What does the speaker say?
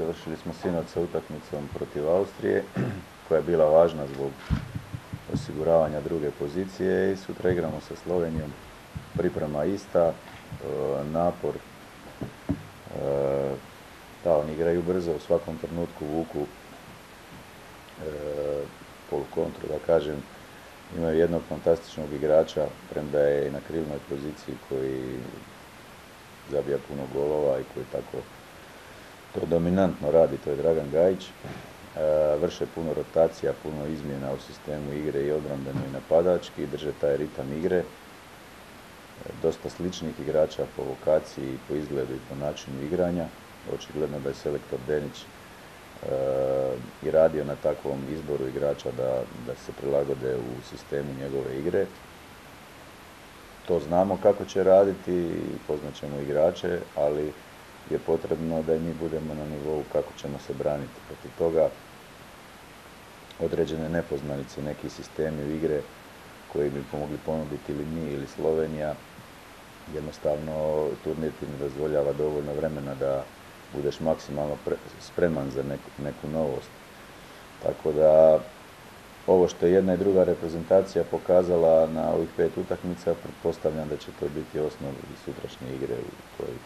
završili smo sinoć sa utakmicom protiv Austrije, koja je bila važna zbog osiguravanja druge pozicije i sutra igramo sa Slovenijom. Priprema ista, napor. Da, oni igraju brzo, u svakom trenutku vuku polukontru, da kažem. Imaju jednog fantastičnog igrača, premda je i na krivnoj poziciji, koji zabija puno golova i koji tako to dominantno radi, to je Dragan Gajić. Vrše puno rotacija, puno izmjena u sistemu igre i obrambeno i napadački, drže taj ritam igre. Dosta sličnih igrača po vokaciji, po izgledu i po načinu igranja. Očigledno da je selektor Denić i radio na takvom izboru igrača da se prilagode u sistemu njegove igre. To znamo kako će raditi, poznat ćemo igrače, ali je potrebno da i mi budemo na nivou kako ćemo se braniti protiv toga. Određene nepoznanice, neki sistemi igre koji bi mogli ponuditi ili mi ili Slovenija. Jednostavno turnir ti ne dozvoljava dovoljno vremena da budeš maksimalno spreman za neku novost. Tako da ovo što je jedna i druga reprezentacija pokazala na ovih 5 utakmica, pretpostavljam da će to biti osnov sutrašnje igre u kojoj